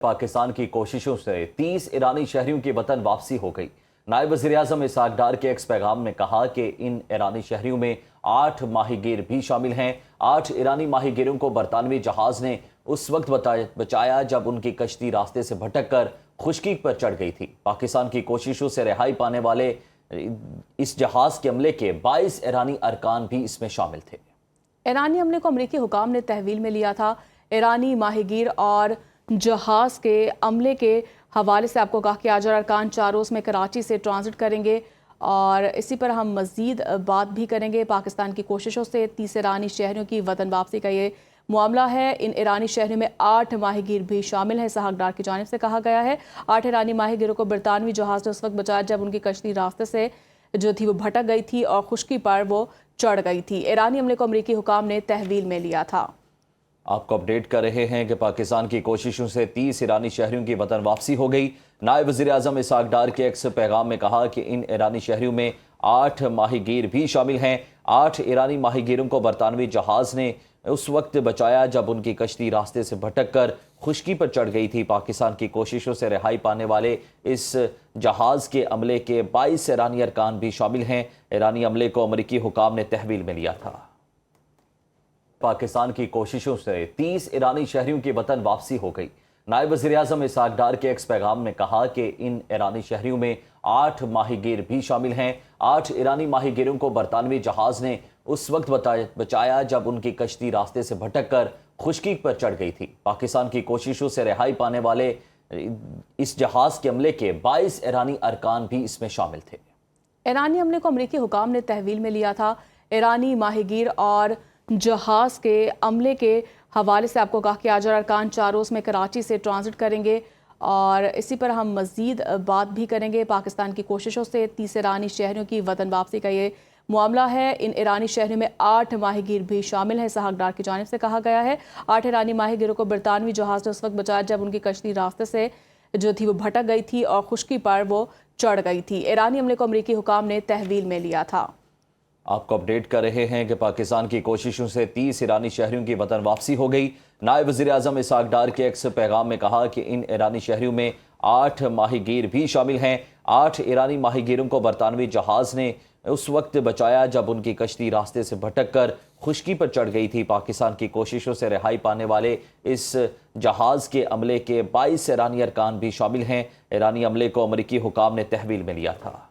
पाकिस्तान की कोशिशों से 30 ईरानी शहरियों की वतन वापसी हो गई। नायब वज़ीर-ए-आज़म इसहाक डार के एक्स पैगाम में कहा कि इन ईरानी शहरियों में 8 माहीगीर भी शामिल हैं। 8 ईरानी माहीगीरों को बरतानवी जहाज़ ने उस वक्त बचाया जब उनकी कश्ती रास्ते से भटक कर खुश्की पर चढ़ गई थी। पाकिस्तान की कोशिशों से रिहाई पाने वाले इस जहाज़ के अमले के 22 ईरानी अरकान भी इसमें शामिल थे। ईरानी अमले को अमरीकी हुकाम ने तहवील में लिया था। ईरानी माहीगीर और जहाज़ के अमले के हवाले से आपको कहा कि आज अरकान 4 रोज़ में कराची से ट्रांजिट करेंगे और इसी पर हम मज़ीद बात भी करेंगे। पाकिस्तान की कोशिशों से 30 ईरानी शहरियों की वतन वापसी का ये मामला है। इन ईरानी शहरों में 8 माहीगीर भी शामिल हैं। इसहाक डार की जानिब से कहा गया है 8 ईरानी माहीगीरों को बरतानवी जहाज़ ने उस वक्त बचाया जब उनकी कश्ती रास्ते से जो थी वो भटक गई थी और खुश्की पर वो चढ़ गई थी। ईरानी अमले को अमरीकी हुकाम ने तहवील में लिया था। आपको अपडेट कर रहे हैं कि पाकिस्तान की कोशिशों से 30 ईरानी शहरियों की वतन वापसी हो गई। नायब वज़ीर-ए-आज़म इसहाक डार के एक्स पैगाम में कहा कि इन ईरानी शहरियों में 8 माहीगीर भी शामिल हैं। 8 ईरानी माहीगीरों को बरतानवी जहाज़ ने उस वक्त बचाया जब उनकी कश्ती रास्ते से भटक कर खुश्की पर चढ़ गई थी। पाकिस्तान की कोशिशों से रिहाई पाने वाले इस जहाज़ के अमले के 22 ईरानी अरकान भी शामिल हैं। ईरानी अमले को अमरीकी हुकाम ने तहवील में लिया था। पाकिस्तान की कोशिशों से 30 ईरानी शहरियों की वतन वापसी हो गई। नायब वज़ीर-ए-आज़म इसहाक डार के एक्स पैगाम में कहा कि इन ईरानी शहरियों में 8 माहीगीर भी शामिल हैं। 8 ईरानी माहीगीरों को बरतानवी जहाज़ ने उस वक्त बचाया जब उनकी कश्ती रास्ते से भटक कर खुश्की पर चढ़ गई थी। पाकिस्तान की कोशिशों से रिहाई पाने वाले इस जहाज़ के अमले के 22 ईरानी अरकान भी इसमें शामिल थे। ईरानी अमले को अमरीकी हुकाम ने तहवील में लिया था। ईरानी माहीगीर और जहाज़ के अमले के हवाले से आपको कहा कि आज अरकान 4 रोज़ में कराची से ट्रांजिट करेंगे और इसी पर हम मज़ीद बात भी करेंगे। पाकिस्तान की कोशिशों से 30 ईरानी शहरियों की वतन वापसी का ये मामला है। इन ईरानी शहरों में 8 माहीगीर भी शामिल हैं। इसहाक डार की जानिब से कहा गया है 8 ईरानी माहीगीरों को बरतानवी जहाज़ ने उस वक्त बचाया जब उनकी कश्ती रास्ते से जो थी वो भटक गई थी और खुश्की पर वो चढ़ गई थी। ईरानी अमले को अमरीकी हुकाम ने तहवील में लिया था। आपको अपडेट कर रहे हैं कि पाकिस्तान की कोशिशों से 30 ईरानी शहरियों की वतन वापसी हो गई। नायब वज़ीर-ए-आज़म इसहाक डार के एक्स पैगाम में कहा कि इन ईरानी शहरियों में 8 माहीगीर भी शामिल हैं। 8 ईरानी माहीगीरों को बरतानवी जहाज़ ने उस वक्त बचाया जब उनकी कश्ती रास्ते से भटक कर खुश्की पर चढ़ गई थी। पाकिस्तान की कोशिशों से रिहाई पाने वाले इस जहाज़ के अमले के 22 ईरानी अरकान भी शामिल हैं। ईरानी अमले को अमरीकी हुकाम ने तहवील में लिया था।